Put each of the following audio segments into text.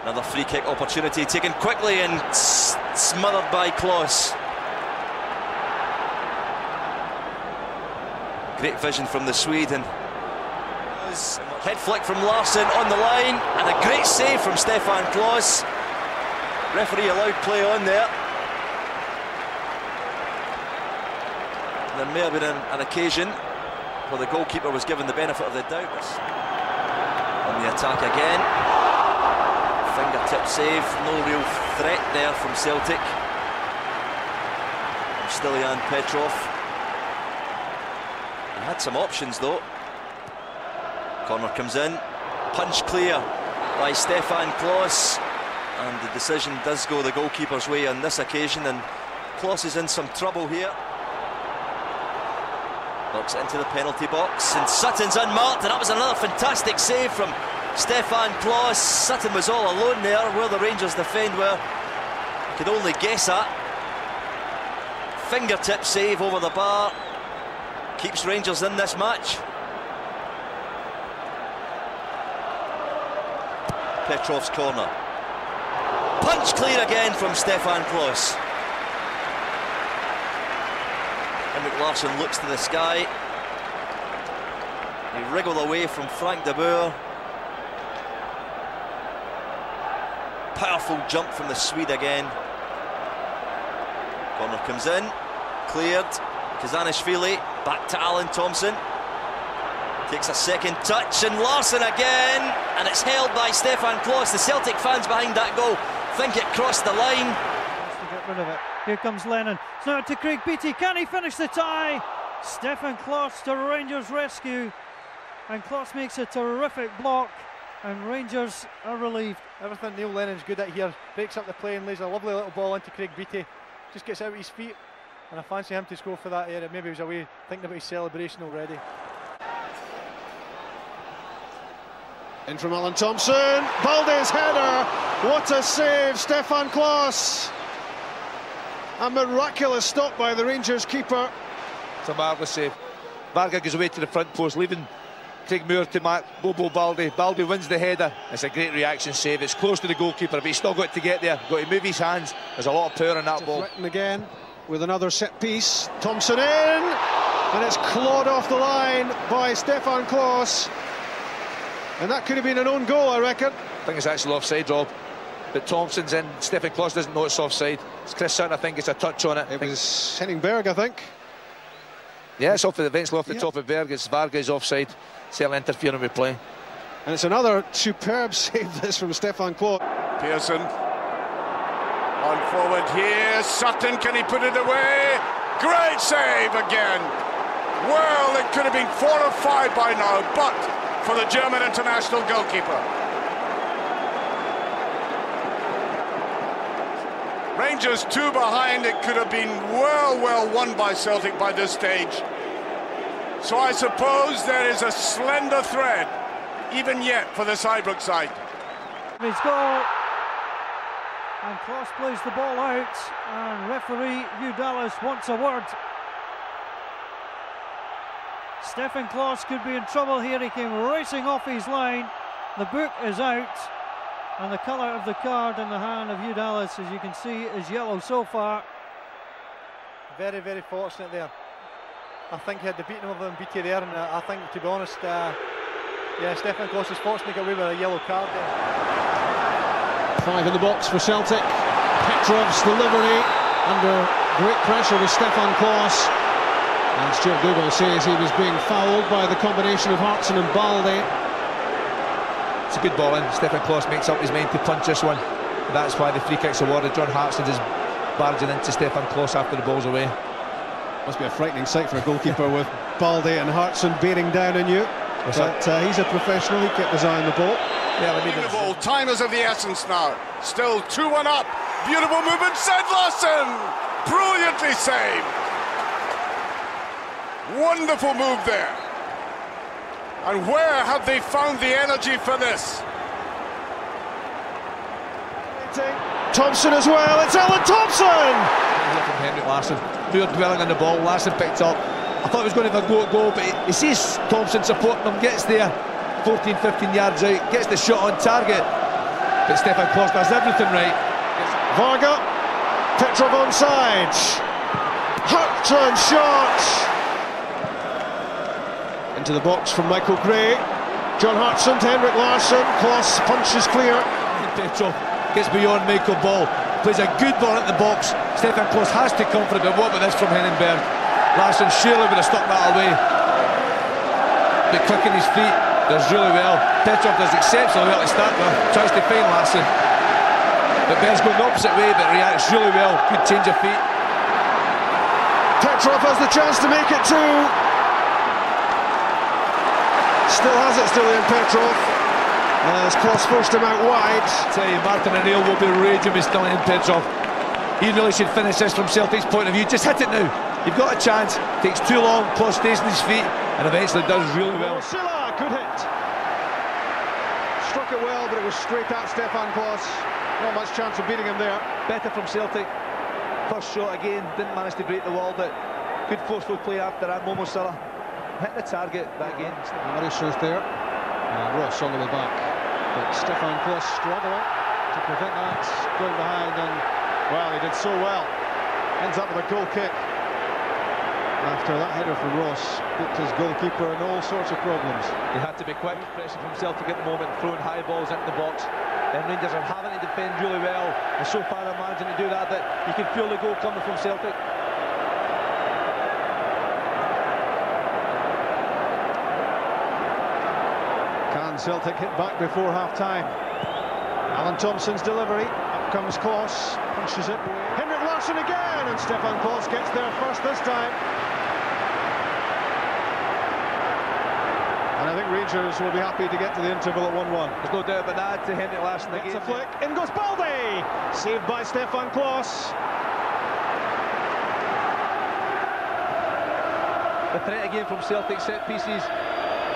Another free kick opportunity taken quickly and smothered by Klos. Great vision from the Swede, and head flick from Larsson on the line, and a great save from Stefan Klos. Referee allowed play on there. There may have been an occasion where the goalkeeper was given the benefit of the doubt. On the attack again. Fingertip save, no real threat there from Celtic. Stilian Petrov. He had some options though. Corner comes in, punch clear by Stefan Klos, and the decision does go the goalkeeper's way on this occasion, and Klos is in some trouble here. Knocks it into the penalty box, and Sutton's unmarked, and that was another fantastic save from Stefan Klos. Sutton was all alone there where the Rangers defend were. You could only guess at. Fingertip save over the bar. Keeps Rangers in this match. Petrov's corner. Punch clear again from Stefan Klos. Henrik Larsson looks to the sky. He wriggled away from Frank de Boer. Powerful jump from the Swede again. Corner comes in, cleared. Kazanishvili back to Alan Thompson. Takes a second touch, and Larsson again, and it's held by Stefan Klos. The Celtic fans behind that goal think it crossed the line. To get rid of it. Here comes Lennon. It's now to Craig Beattie. Can he finish the tie? Stefan Klos to Rangers' rescue, and Klos makes a terrific block, and Rangers are relieved. Everything Neil Lennon's good at here. Breaks up the play and lays a lovely little ball into Craig Beattie. Just gets out of his feet, and I fancy him to score for that area. Maybe he was away thinking about his celebration already. In from Alan Thompson, Balde's header, what a save, Stefan Klos. A miraculous stop by the Rangers keeper. It's a marvellous save. Varga goes away to the front post, leaving Craig Moore to mark Bobo Balde. Balde wins the header. It's a great reaction save. It's close to the goalkeeper, but he's still got to get there. Got to move his hands. There's a lot of power in that ball. Threatened again with another set piece. Thompson in, and it's clawed off the line by Stefan Klos. And that could have been an own goal, I reckon. I think it's actually offside, Rob. But Thompson's in. Stefan Klos doesn't know it's offside. It's Chris Sutton, I think, it's a touch on it. It was Henningberg, I think. Yeah, it's eventually off the top of Berg. It's Varga's offside. Certainly interfering with play. And it's another superb save, this from Stefan Klos. Pearson on forward here. Sutton, can he put it away? Great save again. Well, it could have been 4 or 5 by now, but for the German international goalkeeper. Rangers 2 behind. It could have been well won by Celtic by this stage. So I suppose there is a slender thread, even yet, for the Saarbrück side. His goal, and Klos plays the ball out, and referee Hugh Dallas wants a word. Stefan Klos could be in trouble here. He came racing off his line. The book is out, and the colour of the card in the hand of Hugh Dallas, as you can see, is yellow so far. Very fortunate there. I think he had the beating of him, Beattie there, and I think, to be honest, yeah, Stefan Klos is fortunate to get away with a yellow card there. 5 in the box for Celtic. Petrov's delivery under great pressure with Stefan Klos. And Stuart Dougal says he was being fouled by the combination of Hartson and Balde. It's a good ball in. Stefan Klos makes up his mind to punch this one. That's why the free kick's awarded. John Hartson is barging into Stefan Klos after the ball's away. Must be a frightening sight for a goalkeeper with Balde and Hartson bearing down on you. But he's a professional. He kept his eye on the ball. Yeah, beautiful. Time is of the essence now. Still 2-1 up. Beautiful movement. Said Larsson. Brilliantly saved. Wonderful move there. And where have they found the energy for this? Thompson as well. It's Alan Thompson. From Henrik Larsson. Moore dwelling on the ball. Larsson picked up. I thought he was going to have a go at goal, but he sees Thompson supporting him, gets there 14-15 yards out, gets the shot on target. but Stefan Klos does everything right. Varga, Petrov onside. Hartson shot! Into the box from Michael Gray. John Hartson to Henrik Larsson. Klos punches clear. Petrov gets beyond Michael Ball, plays a good ball at the box. Stefan Klos has to come for it, but what about this from Hennenberg? Larsson surely would have stuck that away. But quick in his feet, does really well. Petrov does exceptionally well to start with, tries to find Larsson. But Berg's going the opposite way, but reacts really well. Good change of feet. Petrov has the chance to make it two. Still has it, Stilian Petrov. As Klos forced him out wide. I tell you, Martin O'Neill will be raging with Stilian Petrov. He really should finish this from Celtic's point of view. Just hit it now. You've got a chance. Takes too long. Klos stays on his feet and eventually does really well. Silla, good hit. Struck it well, but it was straight at Stefan Klos. Not much chance of beating him there. Better from Celtic. First shot again, didn't manage to break the wall, but good forceful play after that. Momo Silla hit the target that again. Mauritius there. Ross all the way back. But Stefan Klos struggling to prevent that. Going behind, and well, he did so well. Ends up with a goal kick. After that header from Ross, booked his goalkeeper and all sorts of problems. He had to be quick, pressing from Celtic at the moment, throwing high balls into the box. And Rangers are having to defend really well, and so far they're managing to do that, but you can feel the goal coming from Celtic. Can Celtic hit back before half-time? Alan Thompson's delivery, up comes Klos, punches it. Henrik Larsson again, and Stefan Klos gets there first this time. And I think Rangers will be happy to get to the interval at 1-1. There's no doubt about that. To Henrik Larsson again. It's a flick, in goes Baldy! Saved by Stefan Klos. The threat again from Celtic, set pieces.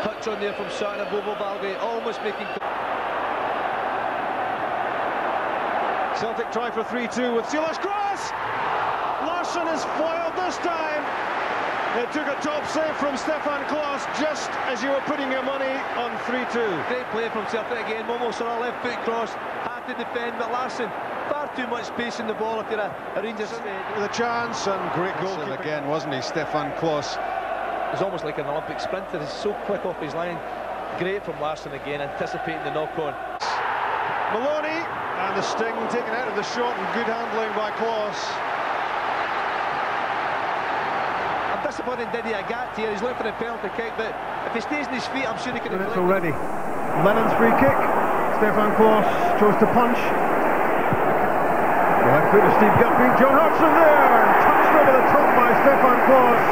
Touch on there from Sutton and Bobo Balde, almost making... Celtic try for 3-2 with Silas cross! Larsson is foiled this time. It took a top save from Stefan Klos just as you were putting your money on 3-2. Great play from Celtic again. Momo Silla left foot cross, had to defend, but Larsson far too much space in the ball if you're a Rangers with a chance, and great goal again, wasn't he, Stefan Klos? He's almost like an Olympic sprinter. He's so quick off his line. Great from Larsson again, anticipating the knock-on. Maloney, and the sting taken out of the shot, and good handling by Klos. I'm disappointed Didier Agat here. He's looking for a penalty kick, but if he stays on his feet, I'm sure he can. Minutes already. Lennon's free kick. Stefan Klos chose to punch. Right foot of Steve Guppy. John Hartson there, and touched over the top by Stefan Klos.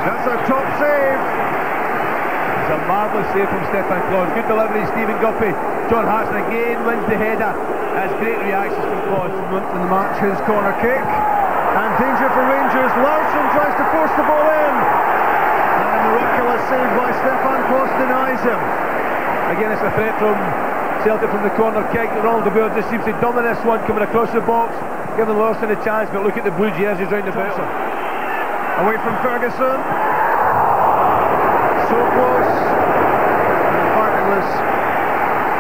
That's a top save. It's a marvellous save from Stefan Klos. Good delivery, Stephen Guppy. John Hartson again wins the header. That's great reactions from Klos. In the match, his corner kick. And danger for Rangers. Larsson tries to force the ball in. And a miraculous save by Stefan Klos denies him. Again, it's a threat from Celtic from the corner kick. Ronald de Boer just seems to dominate this one, coming across the box, giving Larsson a chance, but look at the blue jerseys round the belt. Away from Ferguson. So close. Martinless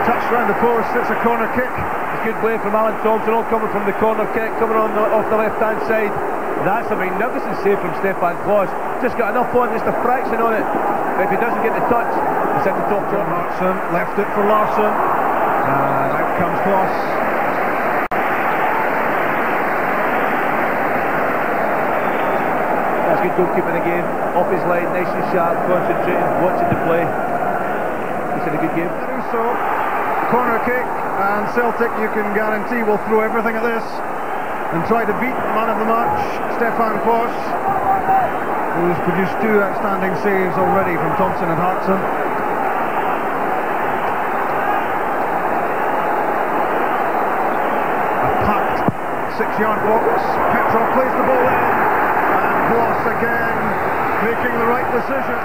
touched round the post. It's a corner kick. It's good play from Alan Thompson, all coming from the corner kick, coming on off the left-hand side. That's a magnificent save from Stefan Klos. Just got enough on, just a fraction on it. But if he doesn't get the touch, it's in the top corner. Hartson left it for Larsson. And out comes Klos. That's good goalkeeping again. Off his line, nice and sharp, concentrating, watching the play. He's had a good game. So, corner kick, and Celtic, you can guarantee, will throw everything at this and try to beat the man of the match, Stefan Klos, who's produced two outstanding saves already from Thompson and Hartson. A packed 6-yard box. Petrov plays the ball in, and Klos again making the right decision.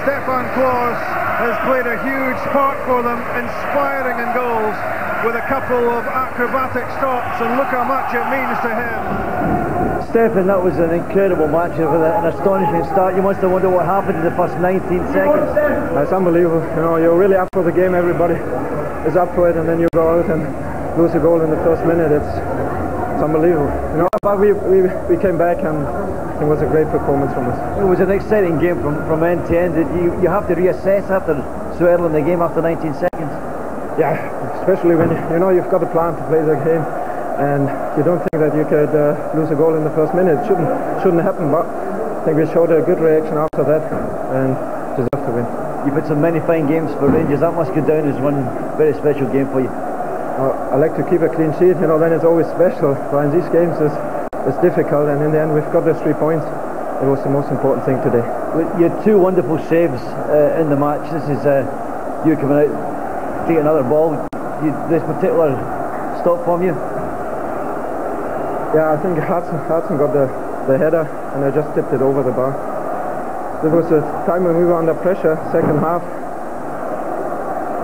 Stefan Klos has played a huge part for them, inspiring in goals with a couple of acrobatic stops, and look how much it means to him. Stefan, that was an incredible match with an astonishing start. You must have wondered what happened in the first 19 seconds. It's unbelievable. You know, you're really up for the game. Everybody is up for it, and then you go out and lose a goal in the first minute, it's unbelievable. You know, but we came back, and it was a great performance from us. It was an exciting game from end to end. You have to reassess after so early in the game, after 19 seconds. Yeah, especially when you know you've got a plan to play the game, and you don't think that you could lose a goal in the first minute. It shouldn't happen, but I think we showed a good reaction after that and deserved to win. You've had so many fine games for Rangers. That must go down as one very special game for you. I like to keep a clean sheet, you know, then it's always special. But in these games it's difficult, and in the end we've got those 3 points. It was the most important thing today. You had 2 wonderful saves in the match. This is you coming out, take another ball. This particular stop from you? Yeah, I think Hudson got the header, and I just tipped it over the bar. There was a time when we were under pressure, second half.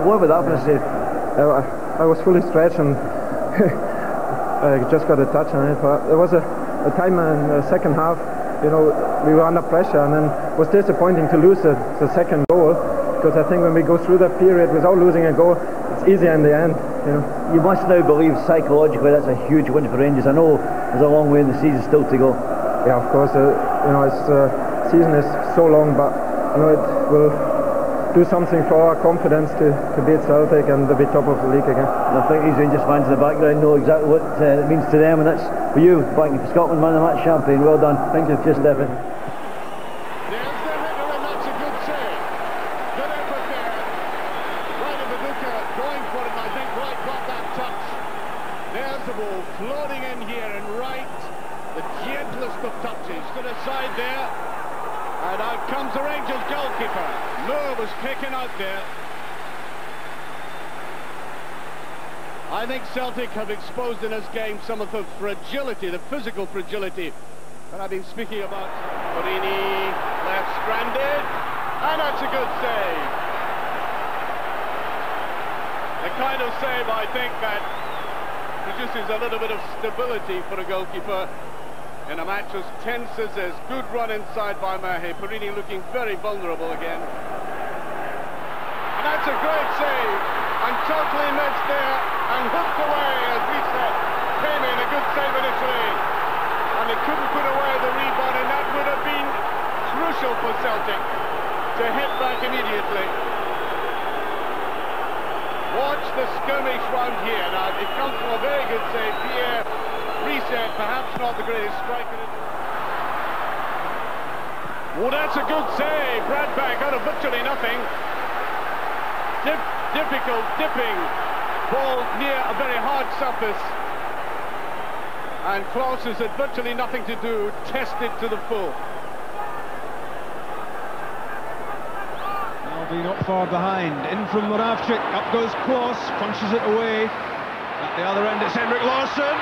What about that for a save? I was fully stretched, and I just got a touch on it. But there was a time in the second half, you know, we were under pressure, and then it was disappointing to lose the second goal, because I think when we go through that period without losing a goal, it's easier in the end. You know. You must now believe psychologically that's a huge win for Rangers. I know there's a long way in the season still to go. Yeah, of course. You know, season is so long, but you know it will do something for our confidence to beat Celtic and to be top of the league again. And I think these Rangers fans in the background know exactly what it means to them, and that's for you, backing for Scotland, man of the match champion. Well done. Thank you, Stefan. There's the header, and that's a good save. Good effort there. Right of Viduka going for it, and I think Wright got that touch. There's the ball floating in here, and Wright, the gentlest of touches, to the side there. And out comes the Rangers goalkeeper. Moore was taken out there. I think Celtic have exposed in this game some of the fragility, the physical fragility that I've been speaking about. Borini left stranded, and that's a good save. The kind of save, I think, that produces a little bit of stability for a goalkeeper in a match as tense as this. Good run inside by Mahe. Borini looking very vulnerable again. And that's a great save, and totally missed there, and hooked away, as we said. Came in, a good save initially, and they couldn't put away the rebound, and that would have been crucial for Celtic to hit back immediately. Watch the skirmish round here. Now, it comes from a very good save. Pierre reset, perhaps not the greatest striker. Oh, that's a good save. Bradback out of virtually nothing. Difficult dipping ball near a very hard surface, and Klos has had virtually nothing to do, tested to the full. They'll be not far behind. In from Moravchik, up goes Klos, punches it away. At the other end it's Henrik Larsson.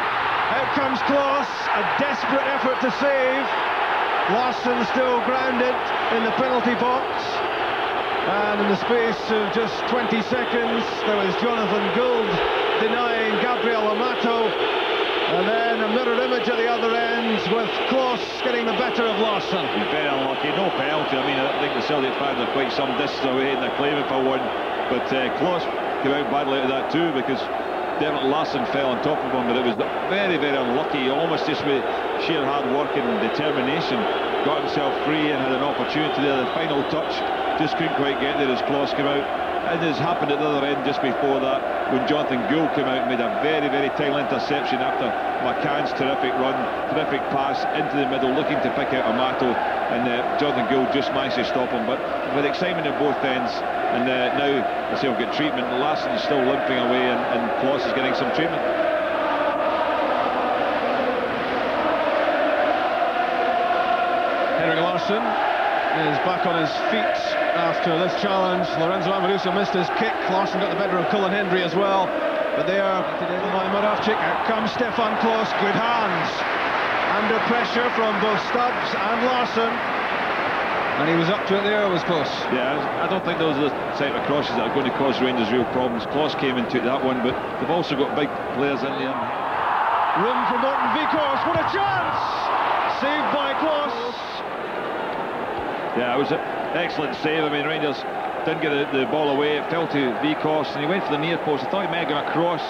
Out comes Klos, a desperate effort to save. Larsson still grounded in the penalty box. And in the space of just 20 seconds, there was Jonathan Gould denying Gabriel Amato. And then a mirror image at the other end with Klos getting the better of Larsson. He's very unlucky, no penalty. I mean, I think the Celtic fans are quite some distance away and they're claiming for one. But Klos came out badly out of that too, because definitely Larsson fell on top of him, but it was very, very unlucky. Almost just with sheer hard work and determination, got himself free and had an opportunity there. The final touch just couldn't quite get there as Klos came out. And as happened at the other end just before that, when Jonathan Gould came out and made a very, very tiny interception after McCann's terrific run, terrific pass into the middle, looking to pick out Amato, and Jonathan Gould just managed to stop him. But with excitement at both ends, and now I say we'll get treatment. Larsson is still limping away, and Klos is getting some treatment. Henrik Larsson is back on his feet after this challenge. Lorenzo Amoruso missed his kick. Larsson got the better of Cullen Hendry as well. But there, by Moravchik, out comes Stefan Klos. Good hands. Under pressure from both Stubbs and Larsson. And he was up to it there, it was close. Yeah, I don't think those are the type of crosses that are going to cause Rangers real problems. Klos came and took that one, but they've also got big players in there. Room for Morten Vikors. What a chance! Saved by Klos. Yeah, it was an excellent save. I mean, Rangers didn't get the ball away. It fell to Vikors, and he went for the near post. I thought he might have gone across,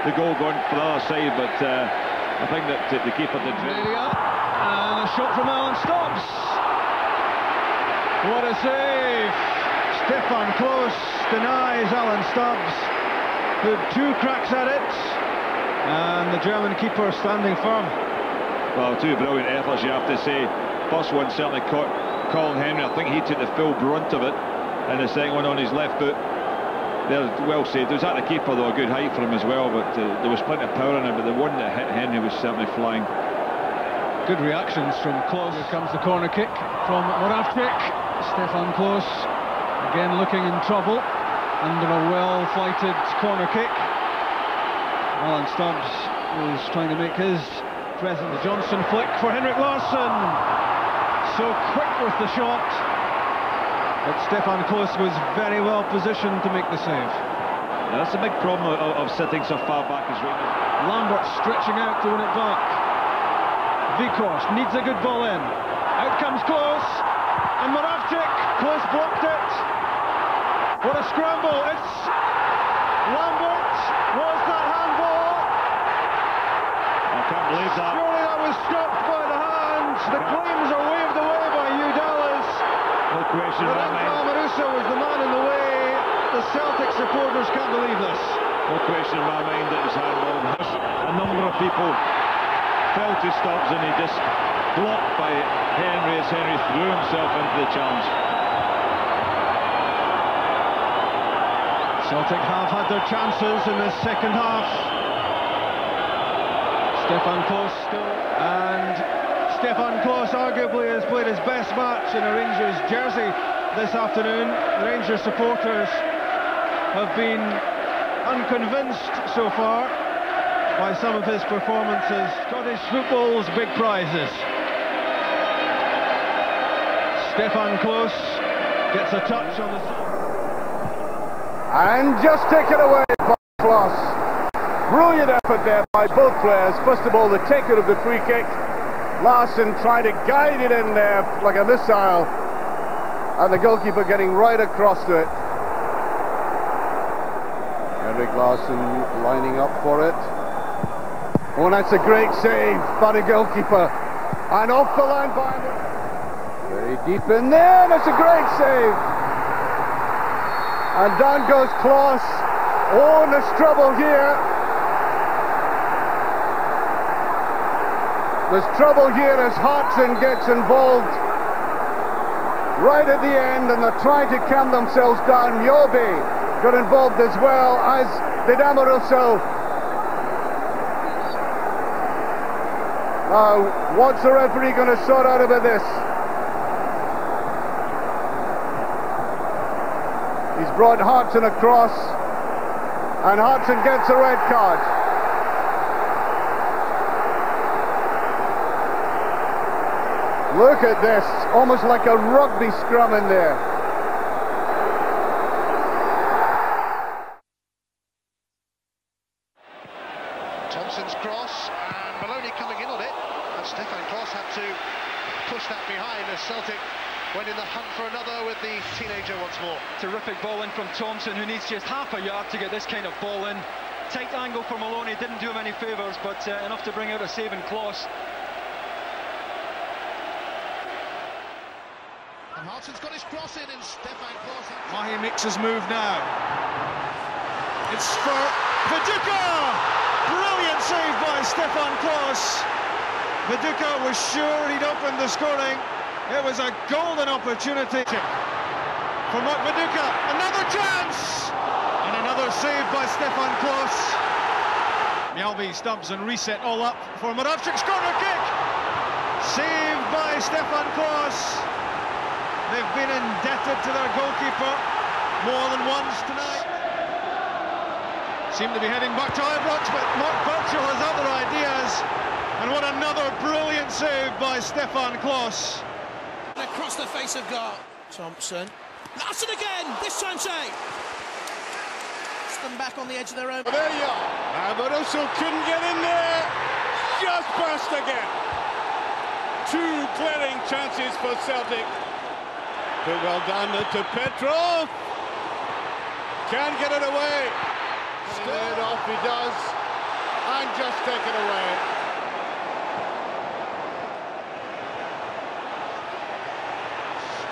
the goal going for the other side, but I think that the keeper did very well. And a shot from Alan Stubbs. What a save! Stefan Klos denies Alan Stubbs, who had 2 cracks at it, and the German keeper standing firm. Well, 2 brilliant efforts, you have to say. First one certainly caught Colin Henry. I think he took the full brunt of it, and the second one on his left foot. They're well saved. It was at the keeper though, a good height for him as well, but there was plenty of power in it, but the one that hit Henry was certainly flying. Good reactions from Klos. Here comes the corner kick from Moravcik. Stefan Klos again looking in trouble under a well-fighted corner kick. Alan Stubbs was trying to make his presence. The Johnson flick for Henrik Larsson. So quick with the shot, but Stefan Klos was very well positioned to make the save. Now, that's a big problem of sitting so far back as Rangers. Lambert stretching out to win it back. Vikors needs a good ball in. Out comes Klos, and Moravcik. Klos blocked it. What a scramble! It's Lambert. Was that handball? I can't believe that. Surely that was stopped by the hands. The claims are waved away by Hugh Dallas. No question in my mind. Marusa was the man in the way. The Celtic supporters can't believe this. No question in my mind that it was handball. A number of people fell to Stubbs and he just blocked by Henry as Henry threw himself into the challenge. Celtic have had their chances in the second half. Stefan Klos still, and Stefan Klos arguably has played his best match in a Rangers jersey this afternoon. The Rangers supporters have been unconvinced so far by some of his performances. Scottish football's big prizes. Stefan Klos gets a touch on the... And just taken away by Klos. Brilliant effort there by both players. First of all, the taker of the free kick. Larsson trying to guide it in there like a missile. And the goalkeeper getting right across to it. Henrik Larsson lining up for it. Oh, that's a great save by the goalkeeper. And off the line by him. Very deep in there. That's a great save. And down goes Klos. Oh, and there's trouble here. There's trouble here as Hartson gets involved right at the end, and they're trying to calm themselves down. Mjolby got involved as well, as did Amaruso. Now, what's the referee going to sort out about this? He's brought Hartson across, and Hartson gets a red card. Look at this, almost like a rugby scrum in there. Thompson's cross, and Maloney coming in on it, and Stefan Klos had to push that behind as Celtic went in the hunt for another with the teenager once more. Terrific ball in from Thompson, who needs just half a yard to get this kind of ball in. Tight angle for Maloney, didn't do him any favours, but enough to bring out a saving Klos. And Hartson's got his cross in, and Stefan Klos... Mahi makes his move now. It's for Viduka! Brilliant save by Stefan Klos. Viduka was sure he'd opened the scoring. It was a golden opportunity for Mark Viduka. Another chance! And another save by Stefan Klos. Mjolby, Stubbs and reset all up for Moravcik's corner kick. Saved by Stefan Klos. They've been indebted to their goalkeeper more than once tonight. Seem to be heading back to Ibrox, but Mark Burchill has other ideas. And what another brilliant save by Stefan Klos. Across the face of goal. Thompson. Larsson again, this time save. It's them back on the edge of their own. Well, there you are. Amaruso couldn't get in there. Just passed again. 2 clearing chances for Celtic. Too well done to Petrov. Can't get it away. It off he does. and just taken away.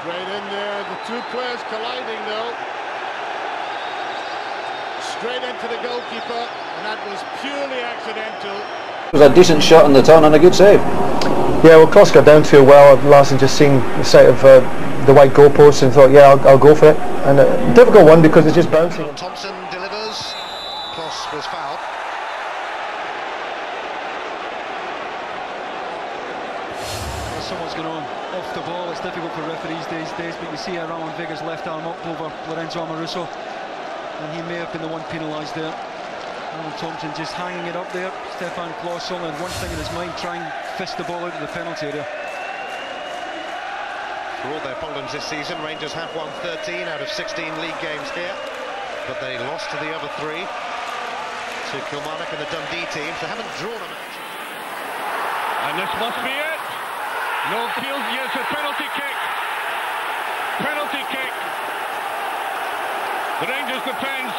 Straight in there, the two players colliding though. Straight into the goalkeeper, and that was purely accidental. It was a decent shot on the turn and a good save. Yeah, well, Klos got downfield well. Larson just seen the sight of the white goalpost and thought, yeah, I'll go for it. And a difficult one because it's just bouncing. Thompson delivers. Klos was fouled. Someone's going on off the ball. It's difficult for referees these days, but you see Ramon Vega's left arm up over Lorenzo Amoruso, and he may have been the one penalised there. Alan Thompson just hanging it up there. Stefan Klos only had one thing in his mind, try and fist the ball out of the penalty area. For all their problems this season, Rangers have won 13 out of 16 league games here, but they lost to the other 3, to Kilmarnock and the Dundee teams. They haven't drawn a match. And this must be it. No field, yes, a penalty kick. Penalty kick. The Rangers defence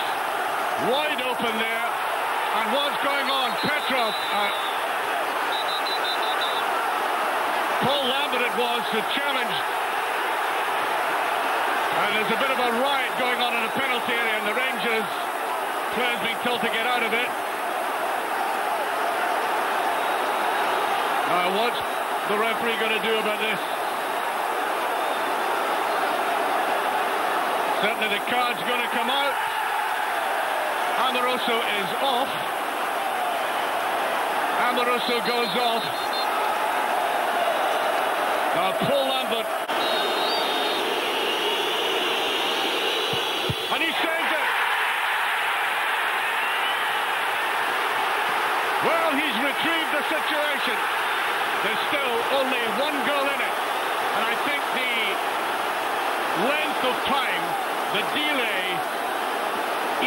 wide open there. And what's going on? Petrov. Paul Lambert it was who challenged. And there's a bit of a riot going on in the penalty area, and the Rangers players being told to get out of it. What's the referee going to do about this? Certainly the card's going to come out. Amoruso is off. Amoruso goes off. Now Paul Lambert. And he saved it. Well, he's retrieved the situation. There's still only one goal in it. And I think the length of time, the delay,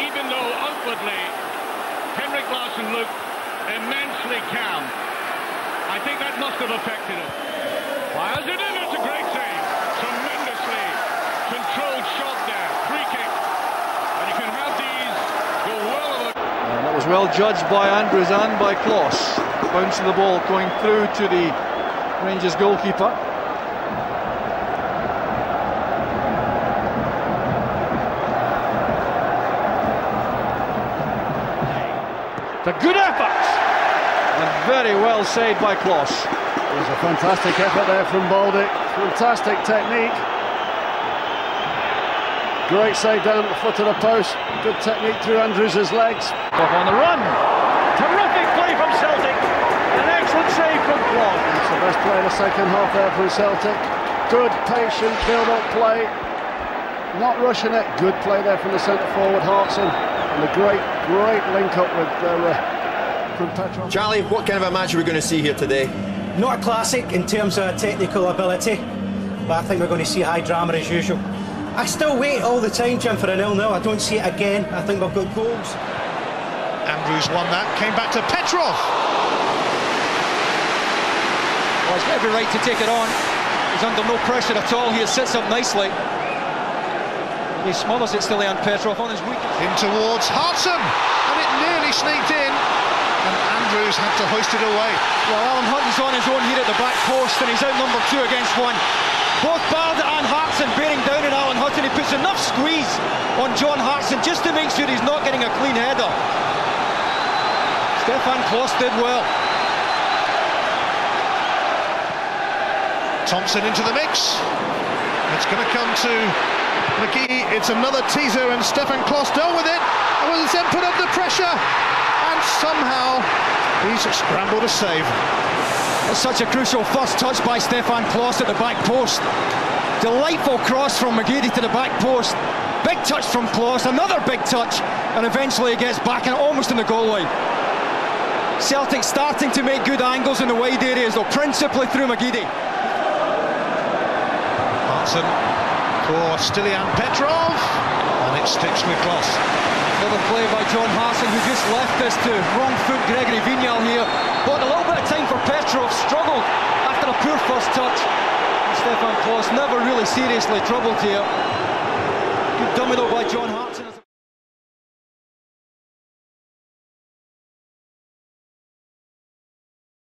even though outwardly Henrik Larsson looked immensely calm, I think that must have affected him. Fires it in, it's a great save. Tremendously controlled shot there, free kick. And you can have these go well over. And that was well judged by Andrews and by Klos. Bouncing the ball going through to the Rangers goalkeeper. A good effort, and very well saved by Klos. It was a fantastic effort there from Baldy, fantastic technique. Great save down at the foot of the post, good technique through Andrews' legs. Off on the run, terrific play from Celtic, an excellent save from Klos. It's the best play of the second half there from Celtic. Good, patient, build-up play, not rushing it, good play there from the centre forward Hartson. And a great link-up with from Petrov. Charlie, what kind of a match are we going to see here today? Not a classic in terms of technical ability, but I think we're going to see high drama as usual. I still wait all the time, Jim, for a 0-0. I don't see it again. I think we've got goals. Andrews won that, came back to Petrov. Well, he's got every right to take it on. He's under no pressure at all. He sits up nicely. He smothers it still, and Petrov on his weak. In towards Hartson, and it nearly sneaked in, and Andrews had to hoist it away. Well, Alan Hutton's on his own here at the back post, and he's out number 2 against 1. Both Balda and Hartson bearing down on Alan Hutton. He puts enough squeeze on John Hartson just to make sure he's not getting a clean header. Stefan Klos did well. Thompson into the mix. It's going to come to McGee. It's another teaser, and Stefan Klos dealt with it. And was then put under pressure, and somehow he's scrambled a save. It's such a crucial first touch by Stefan Klos at the back post. Delightful cross from McGee to the back post. Big touch from Klos, another big touch, and eventually he gets back and almost in the goal line. Celtic starting to make good angles in the wide areas, though, principally through McGee. Hartson for Stilian Petrov, and it sticks with Klos. Another play by John Hartson, who just left this to wrong foot Gregory Vignal here. Bought a little bit of time for Petrov, struggled after a poor first touch. And Stefan Klos never really seriously troubled here. Good dummy though by John Hartson.